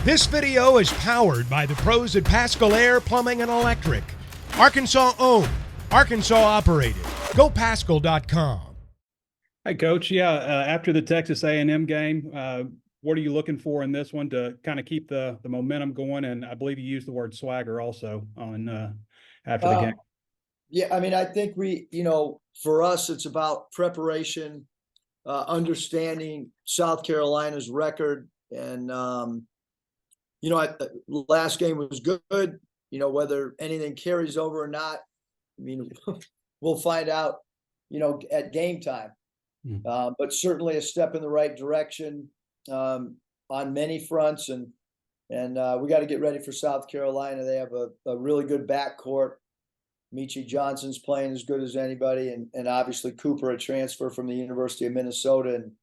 This video is powered by the pros at Pascal Air Plumbing and Electric. Arkansas owned, Arkansas operated. GoPascal.com. Hey, Coach. Yeah, after the Texas A&M game, what are you looking for in this one to kind of keep the momentum going? And I believe you used the word swagger also on after the game. Yeah, I mean, I think for us, it's about preparation, understanding South Carolina's record. And, last game was good. Whether anything carries over or not, I mean, we'll find out, at game time. But certainly a step in the right direction on many fronts. And we got to get ready for South Carolina. They have a really good backcourt. Meechie Johnson's playing as good as anybody, and obviously Cooper, a transfer from the University of Minnesota, and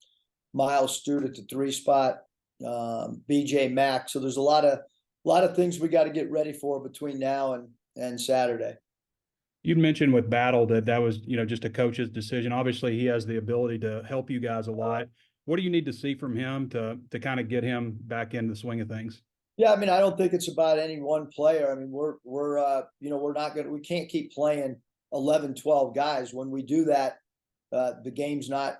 Miles Stewart at the 3 spot, BJ Mack. So there's a lot of things we got to get ready for between now and Saturday. You'd mentioned with Battle that was, just a coach's decision. Obviously, he has the ability to help you guys a lot. What do you need to see from him to kind of get him back in the swing of things? Yeah, I mean, I don't think it's about any one player. I mean, we can't keep playing 11, 12 guys. When we do that, the game's not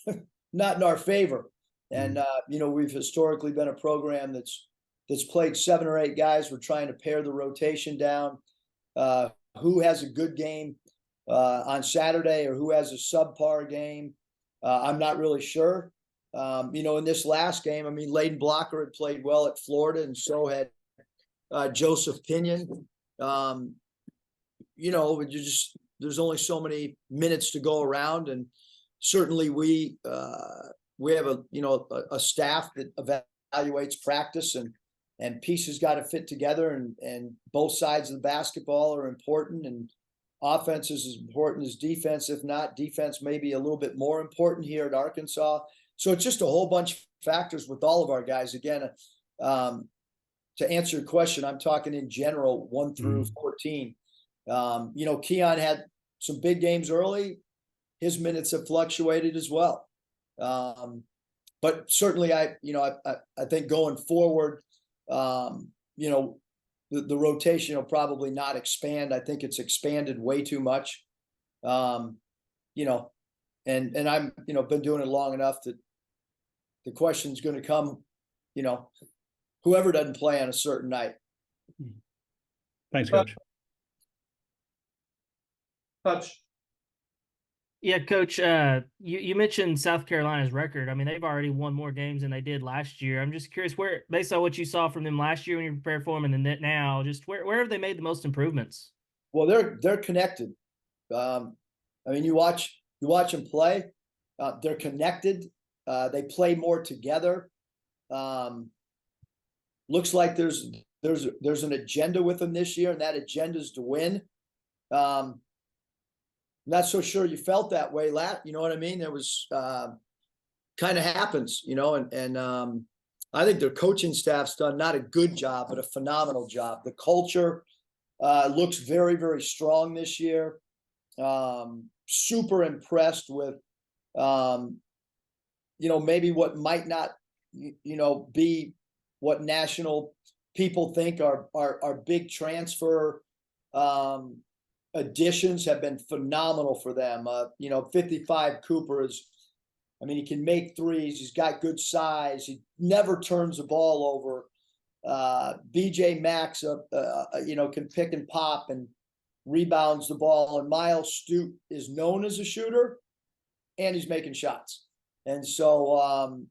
in our favor. And we've historically been a program that's played 7 or 8 guys. We're trying to pare the rotation down. Who has a good game on Saturday or who has a subpar game? I'm not really sure. In this last game, I mean, Layden Blocker had played well at Florida, and so had Joseph Pinion. There's only so many minutes to go around, and certainly we have a staff that evaluates practice, and pieces got to fit together, and both sides of the basketball are important, and offense is as important as defense. If not, defense may be a little bit more important here at Arkansas. So it's just a whole bunch of factors with all of our guys. Again, to answer your question, I'm talking in general, 1 through 14. Keon had some big games early. His minutes have fluctuated as well. But certainly I think going forward, the rotation will probably not expand. I think it's expanded way too much. And I'm, been doing it long enough that the question's going to come, whoever doesn't play on a certain night. Thanks, Coach. Coach. Yeah, Coach, you mentioned South Carolina's record. I mean, they've already won more games than they did last year. I'm just curious, where, based on what you saw from them last year when you prepared for them and then now, just where have they made the most improvements? Well, they're connected. I mean, you watch them play. They're connected. They play more together. Looks like there's an agenda with them this year, and that agenda is to win. Not so sure you felt that way, you know what I mean? There was kind of happens, and I think their coaching staff's done not a good job, but a phenomenal job. The culture looks very, very strong this year. Super impressed with, maybe what might not, be what national people think are big transfer additions have been phenomenal for them. 55 Cooper he can make threes. He's got good size. He never turns the ball over. BJ Max, can pick and pop and rebounds the ball. And Miles Stewart is known as a shooter, and he's making shots. And so,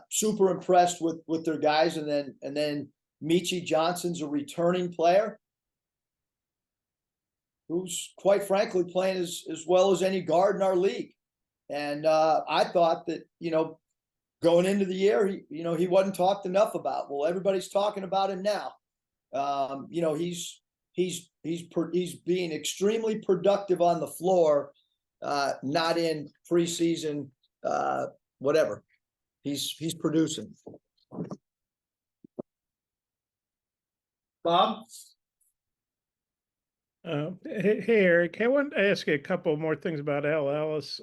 super impressed with their guys. And then Meechie Johnson's a returning player who's quite frankly playing as well as any guard in our league. And I thought that, going into the year, he wasn't talked enough about. Well, everybody's talking about him now. He's being extremely productive on the floor, not in preseason, whatever. He's producing. Bob? Hey, Eric, I wanted to ask you a couple more things about Al Ellis.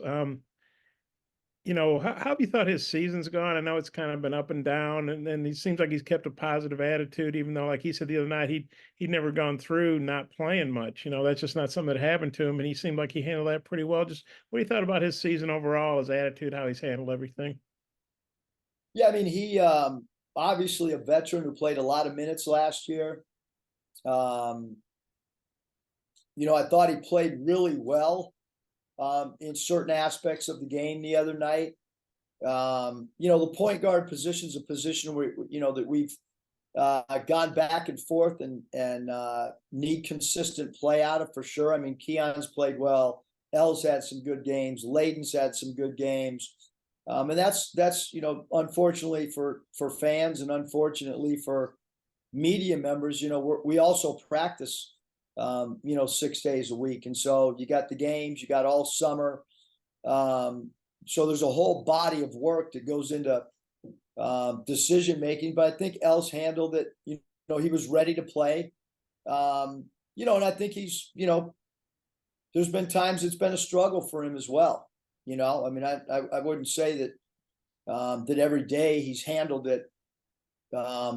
how have you thought his season's gone? I know it's kind of been up and down, and he seems like he's kept a positive attitude, even though, like he said the other night, he'd never gone through not playing much. That's just not something that happened to him, and he seemed like he handled that pretty well. Just what do you thought about his season overall, his attitude, how he's handled everything? Yeah, I mean, he obviously a veteran who played a lot of minutes last year. I thought he played really well in certain aspects of the game the other night. The point guard position is a position where that we've gone back and forth and need consistent play out of for sure. I mean, Keon's played well. L's had some good games. Layden's had some good games. And that's unfortunately for fans and unfortunately for media members, we also practice 6 days a week. And so you got the games, you got all summer. So there's a whole body of work that goes into decision making. But I think L's handled it. He was ready to play. And I think he's, there's been times it's been a struggle for him as well. I mean, I wouldn't say that that every day he's handled it. I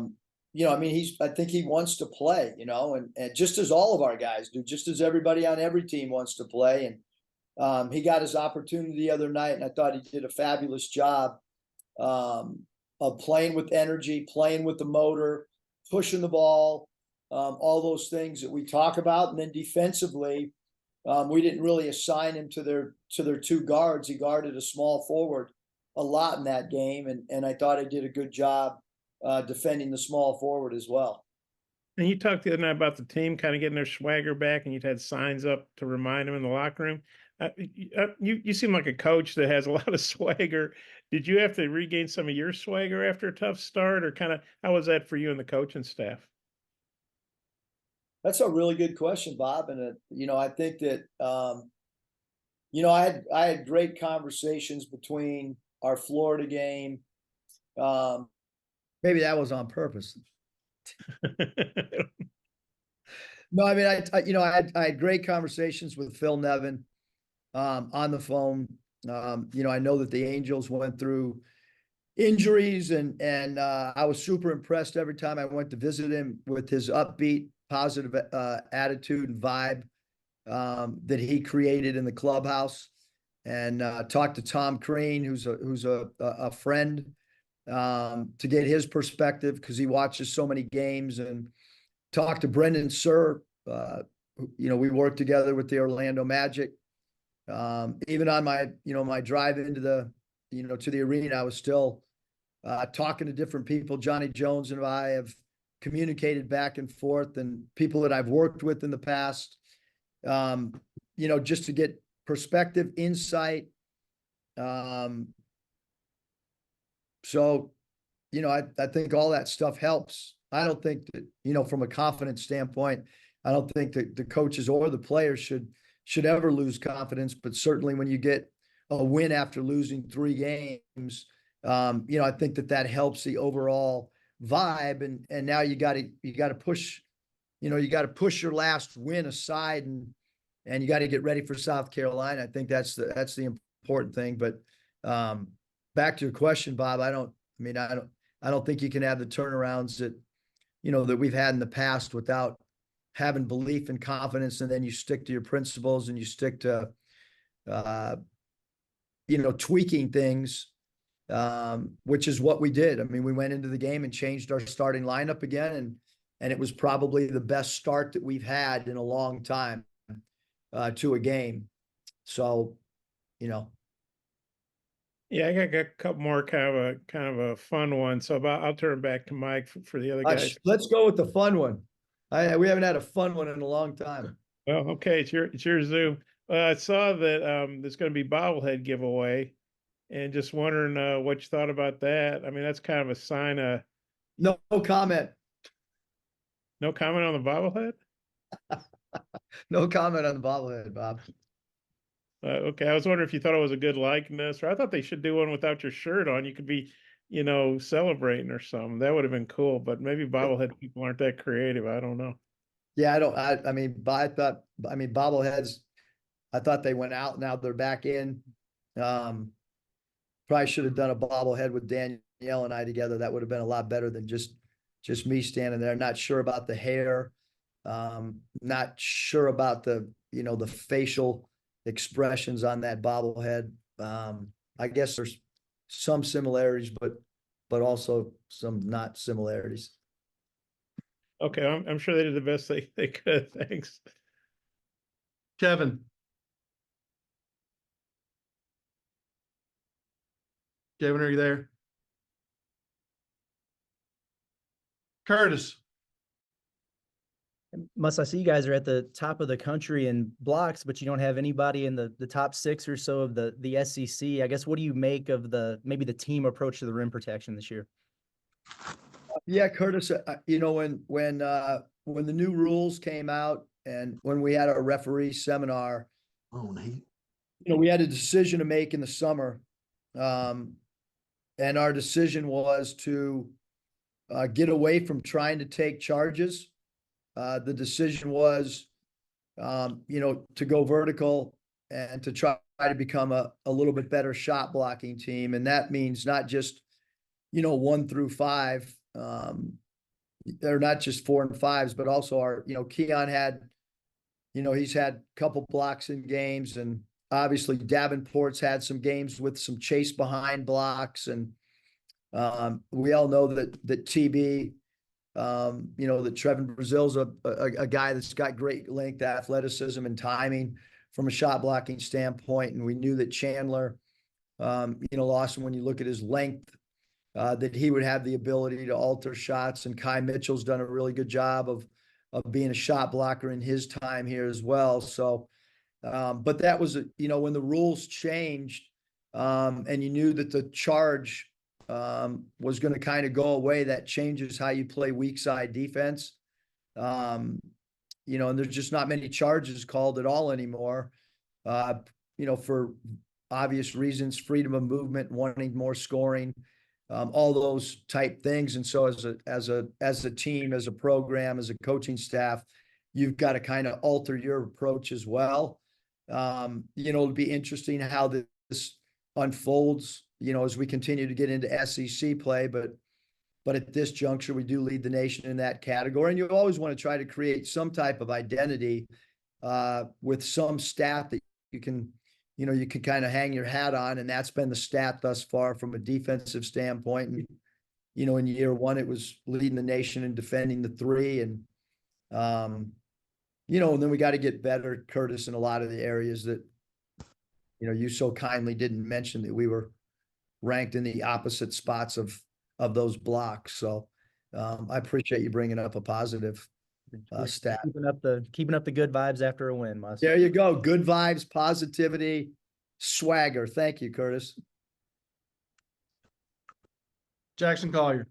mean, I think he wants to play, and just as all of our guys do, just as everybody on every team wants to play. And he got his opportunity the other night, and I thought he did a fabulous job of playing with energy, playing with the motor, pushing the ball, all those things that we talk about. And then defensively, we didn't really assign him to their two guards. He guarded a small forward a lot in that game, and I thought he did a good job defending the small forward as well. And you talked the other night about the team kind of getting their swagger back, and you'd had signs up to remind them in the locker room. You seem like a coach that has a lot of swagger. Did you have to regain some of your swagger after a tough start, or kind of how was that for you and the coaching staff? That's a really good question, Bob. And I think that I had great conversations between our Florida game. Maybe that was on purpose. No, I mean, I had great conversations with Phil Nevin on the phone. I know that the Angels went through injuries, and I was super impressed every time I went to visit him with his upbeat, positive attitude and vibe that he created in the clubhouse. And talked to Tom Crean, who's a friend, to get his perspective because he watches so many games, and talked to Brendan Sir. We worked together with the Orlando Magic. Even on my drive into to the arena, I was still talking to different people. Johnny Jones and I have communicated back and forth, and people that I've worked with in the past, just to get perspective, insight. So, I think all that stuff helps. I don't think that, from a confidence standpoint, I don't think that the coaches or the players should ever lose confidence, but certainly when you get a win after losing 3 games, I think that helps the overall vibe. And now you got to push, you got to push your last win aside, and you got to get ready for South Carolina. I think that's the important thing. But back to your question, Bob, I don't think you can have the turnarounds that that we've had in the past without having belief and confidence, and then you stick to your principles and you stick to tweaking things, which is what we did. I mean, we went into the game and changed our starting lineup again, and it was probably the best start that we've had in a long time to a game. So, Yeah, I got a couple more kind of a fun one. So I'll turn back to Mike for the other guys. Let's go with the fun one. We haven't had a fun one in a long time. Well, okay, it's your Zoom. I saw that there's going to be bobblehead giveaway, and just wondering what you thought about that. I mean, that's kind of a sign of no comment. No comment on the bobblehead? No comment on the bobblehead, Bob. Okay, I was wondering if you thought it was a good likeness, or I thought they should do one without your shirt on. You could be, celebrating or something. That would have been cool, but maybe bobblehead people aren't that creative. I don't know. Yeah, I mean, bobbleheads, I thought they went out. Now they're back in. Probably should have done a bobblehead with Danielle and I together. That would have been a lot better than just me standing there. Not sure about the hair. Not sure about the, the facial expressions on that bobblehead. I guess there's some similarities, but also some not similarities. Okay, I'm sure they did the best they could. Thanks. Kevin. Kevin, are you there? Curtis. I see you guys are at the top of the country in blocks, but you don't have anybody in the top 6 or so of the SEC. I guess, what do you make of maybe the team approach to the rim protection this year? Yeah, Curtis, when the new rules came out and when we had our referee seminar, Oh, Nate. we had a decision to make in the summer. And our decision was to get away from trying to take charges. The decision was, to go vertical and to try to become a little bit better shot blocking team. And that means not just, 1 through 5. They're not just 4 and 5s, but also our, Keon had, he's had a couple blocks in games, and obviously Davenport's had some games with some chase behind blocks. And we all know that TB, that Trevin Brazil's a guy that's got great length, athleticism, and timing from a shot blocking standpoint. And we knew that Chandler, Lawson, when you look at his length, that he would have the ability to alter shots. And Kai Mitchell's done a really good job of being a shot blocker in his time here as well. So, but that was, when the rules changed, and you knew that the charge was going to kind of go away, that changes how you play weak side defense. And there's just not many charges called at all anymore, for obvious reasons, freedom of movement, wanting more scoring, all those type things. And so as a team, as a program, as a coaching staff, you've got to kind of alter your approach as well. It'll be interesting how this unfolds, as we continue to get into SEC play, but at this juncture, we do lead the nation in that category. And you always want to try to create some type of identity, with some stat that you can kind of hang your hat on. And that's been the stat thus far from a defensive standpoint. And, in year 1, it was leading the nation in defending the 3. And, and then we got to get better, Curtis, in a lot of the areas that, you so kindly didn't mention, that we were ranked in the opposite spots of those blocks. So I appreciate you bringing up a positive stat. Keeping up the good vibes after a win, Mus. There you go. Good vibes, positivity, swagger. Thank you, Curtis. Jackson Collier.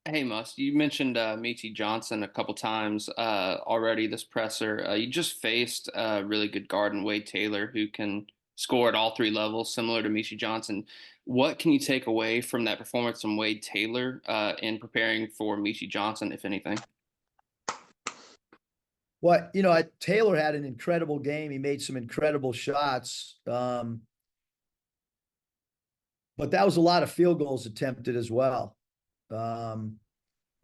Hey, Must, you mentioned Michi Johnson a couple times already this presser. You just faced a really good guard in Wade Taylor, who can score at all 3 levels, similar to Michi Johnson. What can you take away from that performance from Wade Taylor in preparing for Michi Johnson, if anything? Well, Taylor had an incredible game. He made some incredible shots. But that was a lot of field goals attempted as well.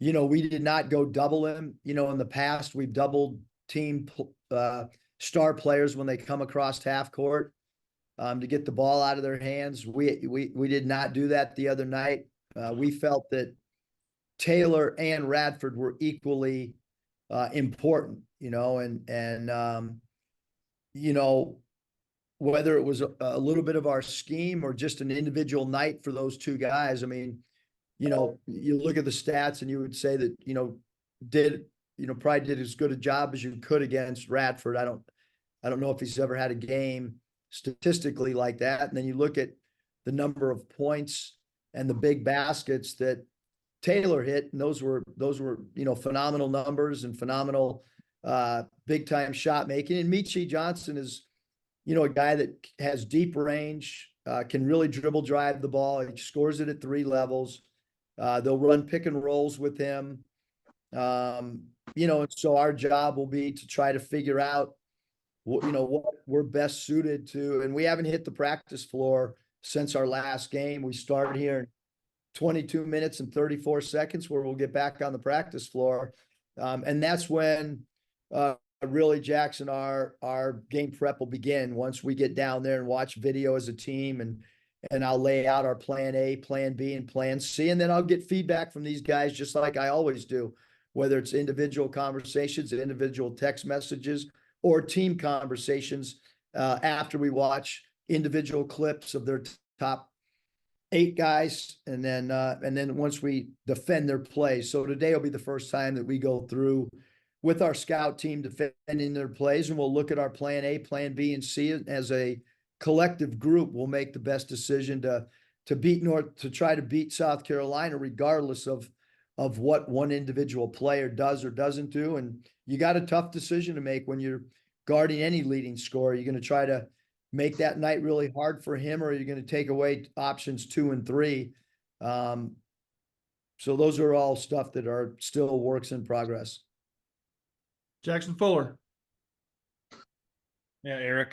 We did not go double him. In the past, we've doubled team star players when they come across half court to get the ball out of their hands. We did not do that the other night. We felt that Taylor and Radford were equally important, whether it was a little bit of our scheme or just an individual night for those 2 guys. I mean, you look at the stats and you would say that, probably did as good a job as you could against Radford. I don't know if he's ever had a game statistically like that. And then you look at the number of points and the big baskets that Taylor hit, and those were, phenomenal numbers and phenomenal big time shot making. And Michi Johnson is, a guy that has deep range, can really dribble drive the ball. He scores it at 3 levels. They'll run pick and rolls with him. And so our job will be to try to figure out, what we're best suited to, and we haven't hit the practice floor since our last game. We started here in 22 minutes and 34 seconds where we'll get back on the practice floor. And that's when really, Jackson, our game prep will begin once we get down there and watch video as a team, and I'll lay out our plan A, plan B, and plan C, and then I'll get feedback from these guys just like I always do, whether it's individual conversations, individual text messages, or team conversations after we watch individual clips of their top 8 guys, and then once we defend their plays. So today will be the first time that we go through with our scout team defending their plays, and we'll look at our plan A, plan B, and C as a collective group. We'll make the best decision to try to beat South Carolina, regardless of what one individual player does or doesn't do. And you got a tough decision to make when you're guarding any leading scorer. You're going to try to make that night really hard for him, or you're going to take away options 2 and 3. So those are all stuff that are still works in progress. Jackson Fuller. Yeah, Eric,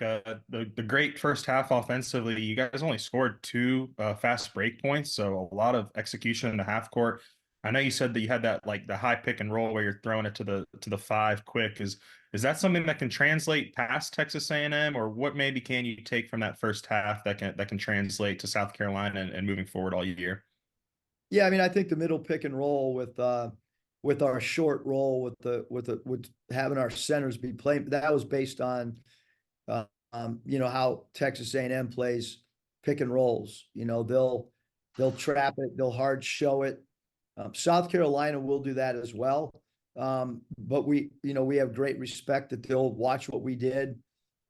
the great first half offensively, you guys only scored 2 fast break points, so a lot of execution in the half court. I know you said that you had that, like, the high pick and roll where you're throwing it to the 5 quick. Is that something that can translate past Texas A&M, or what maybe can you take from that first half that can translate to South Carolina and moving forward all year? Yeah, I mean, I think the middle pick and roll with our short roll with having our centers be playing, that was based on how Texas A&M plays pick and rolls. They'll trap it, they'll hard show it. South Carolina will do that as well. But we have great respect that they'll watch what we did.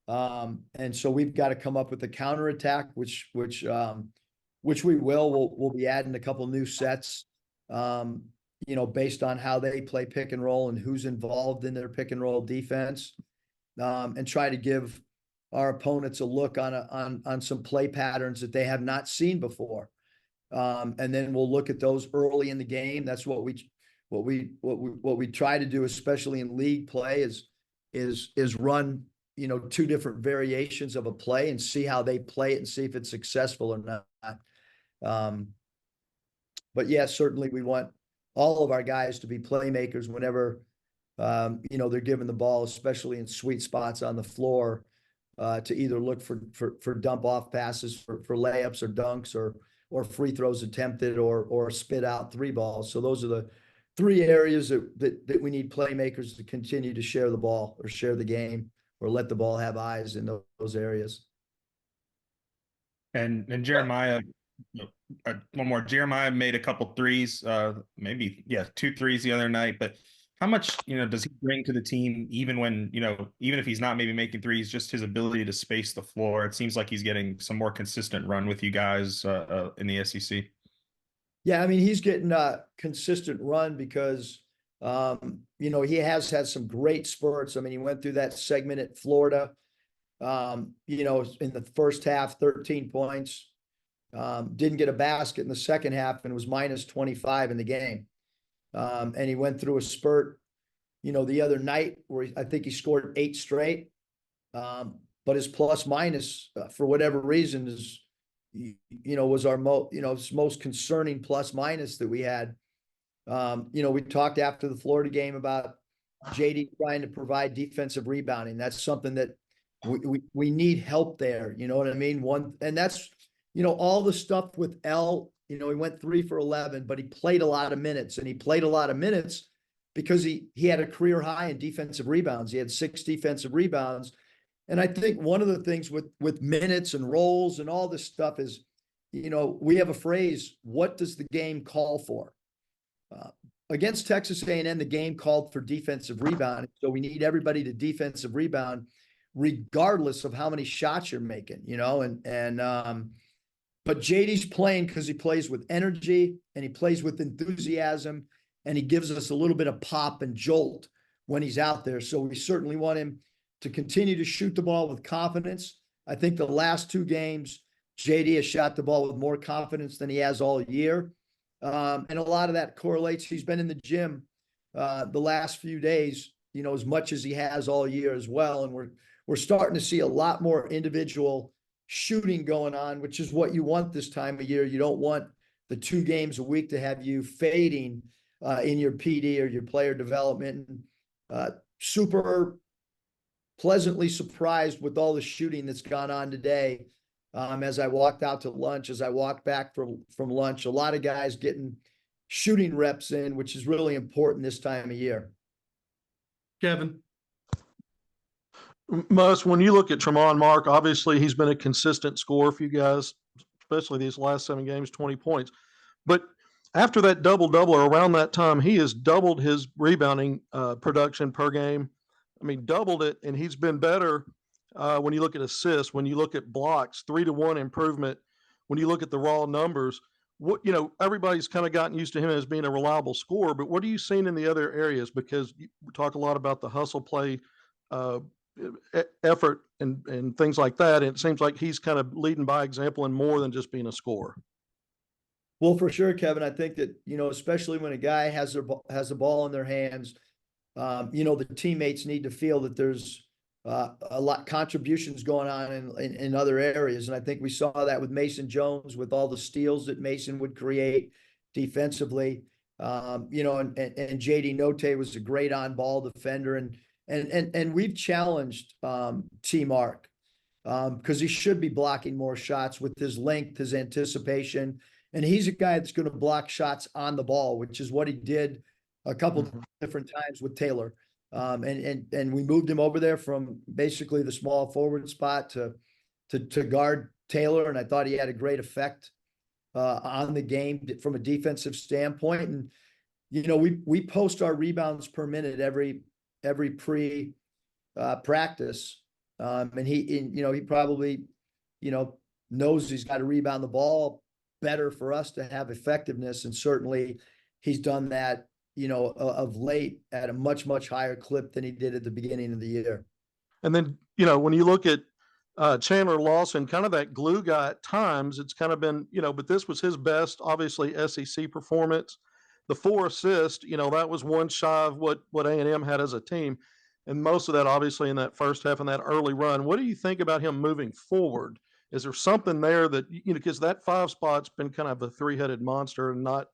And so we've got to come up with a counterattack, which we will. We'll be adding a couple new sets, based on how they play pick and roll and who's involved in their pick and roll defense, and try to give our opponents a look on some play patterns that they have not seen before. And then we'll look at those early in the game. That's what we try to do, especially in league play, is run 2 different variations of a play and see how they play it and see if it's successful or not. But yeah, certainly we want all of our guys to be playmakers whenever they're given the ball, especially in sweet spots on the floor, to either look for dump off passes for layups or dunks or free throws attempted or spit out 3 balls. So those are the 3 areas that we need playmakers to continue to share the ball or share the game or let the ball have eyes in those areas. And Jeremiah, one more. Jeremiah made a couple threes, maybe 2 threes the other night. But how much does he bring to the team, even when even if he's not maybe making threes, just his ability to space the floor? It seems like he's getting some more consistent run with you guys in the SEC. Yeah, I mean, he's getting a consistent run because he has had some great spurts. I mean, he went through that segment at Florida. In the first half, 13 points. Didn't get a basket in the second half and was minus 25 in the game. And he went through a spurt, the other night where I think he scored 8 straight. But his plus minus, for whatever reason, was our most concerning plus minus that we had. We talked after the Florida game about JD trying to provide defensive rebounding. That's something that we need help there. You know what I mean? And that's, all the stuff with L, he went 3 for 11, but he played a lot of minutes, and he played a lot of minutes because he had a career high in defensive rebounds. He had 6 defensive rebounds. And I think one of the things with minutes and roles and all this stuff is, we have a phrase, what does the game call for? Against Texas A&M, the game called for defensive rebound. So we need everybody to defensive rebound, regardless of how many shots you're making, but JD's playing because he plays with energy and he plays with enthusiasm, and he gives us a little bit of pop and jolt when he's out there. So we certainly want him to continue to shoot the ball with confidence. I think the last 2 games, JD has shot the ball with more confidence than he has all year. And a lot of that correlates. He's been in the gym the last few days, as much as he has all year as well. And we're starting to see a lot more individual shooting going on, which is what you want this time of year. You don't want the 2 games a week to have you fading in your PD or your player development. Super pleasantly surprised with all the shooting that's gone on today. As I walked out to lunch, as I walked back from lunch, a lot of guys getting shooting reps in, which is really important this time of year. Kevin. Muss, when you look at Tremont Mark, obviously he's been a consistent scorer for you guys, especially these last 7 games, 20 points. But after that double-double or around that time, he has doubled his rebounding production per game. I mean, doubled it, and he's been better when you look at assists, when you look at blocks, 3-to-1 improvement. When you look at the raw numbers, everybody's kind of gotten used to him as being a reliable scorer, but what are you seeing in the other areas? Because we talk a lot about the hustle play, effort and things like that. And it seems like he's kind of leading by example and more than just being a scorer. Well, for sure, Kevin, I think that, especially when a guy has the ball in their hands, the teammates need to feel that there's a lot contributions going on in other areas. And I think we saw that with Mason Jones, with all the steals that Mason would create defensively. And JD Notte was a great on-ball defender. And we've challenged T Mark because he should be blocking more shots with his length, his anticipation. And he's a guy that's going to block shots on the ball, which is what he did a couple different times with Taylor. And we moved him over there from basically the small forward spot to guard Taylor. And I thought he had a great effect on the game from a defensive standpoint. And, we post our rebounds per minute every pre practice. And he probably, knows he's got to rebound the ball better for us to have effectiveness. And certainly he's done that, of late at a much, much higher clip than he did at the beginning of the year. And then, when you look at Chandler Lawson, kind of that glue guy at times, it's kind of been, but this was his best, obviously, SEC performance. The 4 assists, that was one shy of what A&M had as a team. And most of that, obviously, in that first half and that early run. What do you think about him moving forward? Is there something there that, because that 5 spot's been kind of a 3-headed monster and not,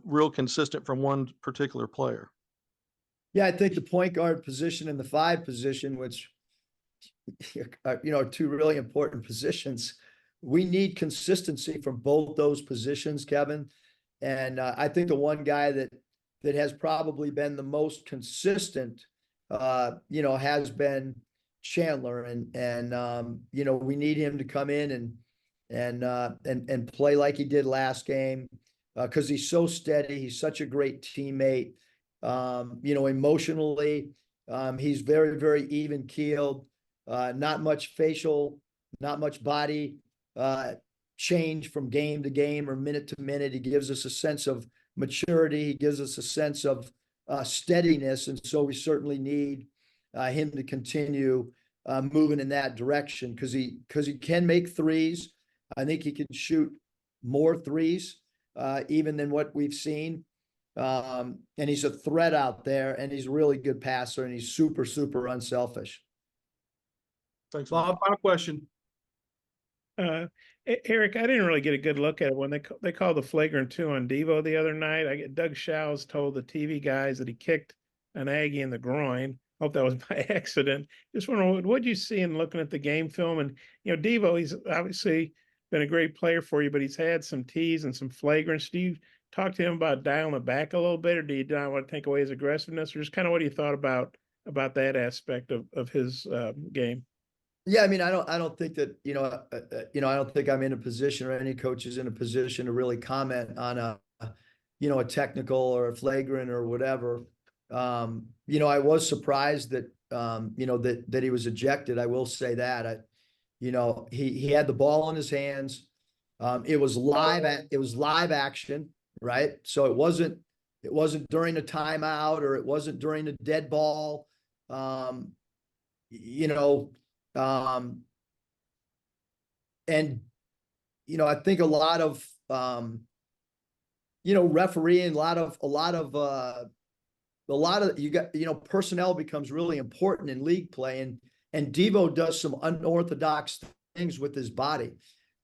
real consistent from one particular player? Yeah, I think the point guard position and the 5 position, which, are 2 really important positions. We need consistency from both those positions, Kevin. And I think the one guy that has probably been the most consistent, has been Chandler. And we need him to come in and play like he did last game. Because he's so steady. He's such a great teammate. Emotionally, he's very, very even keeled. Not much facial, not much body change from game to game or minute to minute. He gives us a sense of maturity. He gives us a sense of steadiness. And so we certainly need him to continue moving in that direction because he can make threes. I think he can shoot more threes. Even than what we've seen. And he's a threat out there, and he's a really good passer, and he's super, super unselfish. Thanks, Bob, final question. Eric, I didn't really get a good look at it when they called the flagrant 2 on Devo the other night. Doug Shows told the TV guys that he kicked an Aggie in the groin. Hope that was by accident. Just wondering, what did you see in looking at the game film? And, Devo, he's obviously been a great player for you, but he's had some tees and some flagrants. Do you talk to him about dialing it back a little bit, or do you not want to take away his aggressiveness, or just kind of what do you thought about that aspect of his game? Yeah, I mean, I don't think that I don't think I'm in a position, or any coach is in a position to really comment on a technical or a flagrant or whatever. I was surprised that that he was ejected. I will say that. He had the ball in his hands. It was live action, right? So it wasn't during a timeout, or it wasn't during a dead ball. And I think a lot of refereeing, personnel becomes really important in league play. And And Devo does some unorthodox things with his body.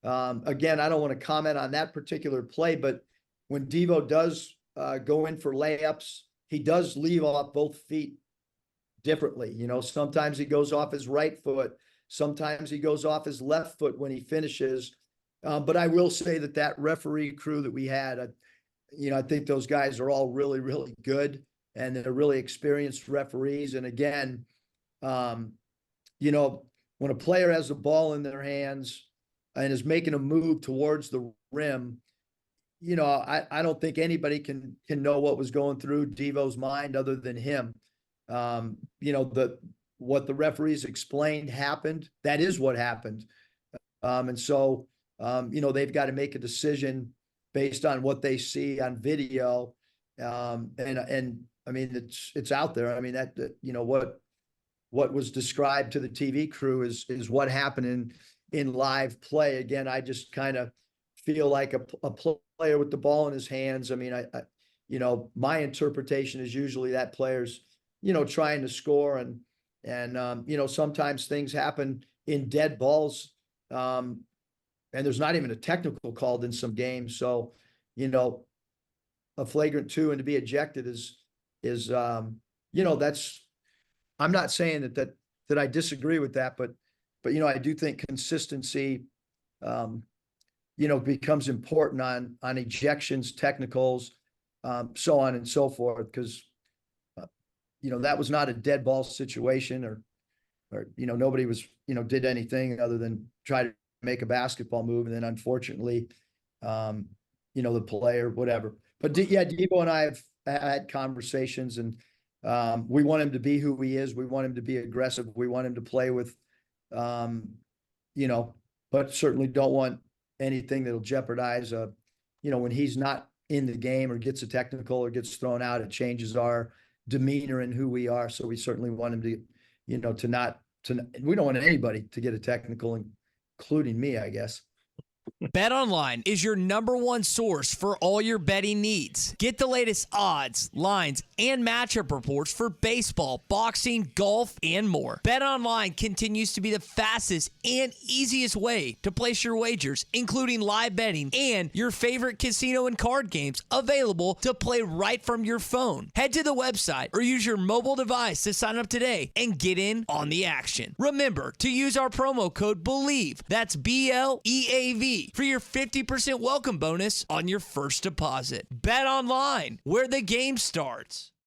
Again, I don't want to comment on that particular play, but when Devo does go in for layups, he does leave off both feet differently. You know, sometimes he goes off his right foot, sometimes he goes off his left foot when he finishes. But I will say that referee crew that we had, I think those guys are all really, really good, and they're really experienced referees. And again, when a player has the ball in their hands and is making a move towards the rim, I don't think anybody can know what was going through Devo's mind other than him. What the referees explained happened. That is what happened. And so, they've got to make a decision based on what they see on video. And I mean, it's out there. I mean, what was described to the TV crew is what happened in live play. Again, I just kind of feel like a player with the ball in his hands. I mean, my interpretation is usually that player's, trying to score, and sometimes things happen in dead balls. And there's not even a technical called in some games. So, a flagrant 2 and to be ejected is that's, I'm not saying that I disagree with that, but I do think consistency, becomes important on ejections, technicals, so on and so forth. Because, that was not a dead ball situation, or nobody was, did anything other than try to make a basketball move. And then unfortunately, the player, whatever. But Devo and I have had conversations, and we want him to be who he is. We want him to be aggressive. We want him to play with, but certainly don't want anything that'll jeopardize, when he's not in the game or gets a technical or gets thrown out, it changes our demeanor and who we are. So we certainly want him to, we don't want anybody to get a technical, including me, I guess. BetOnline is your #1 source for all your betting needs. Get the latest odds, lines, and matchup reports for baseball, boxing, golf, and more. BetOnline continues to be the fastest and easiest way to place your wagers, including live betting and your favorite casino and card games available to play right from your phone. Head to the website or use your mobile device to sign up today and get in on the action. Remember to use our promo code BELIEVE, that's BLEAV, for your 50% welcome bonus on your first deposit. Bet online, where the game starts.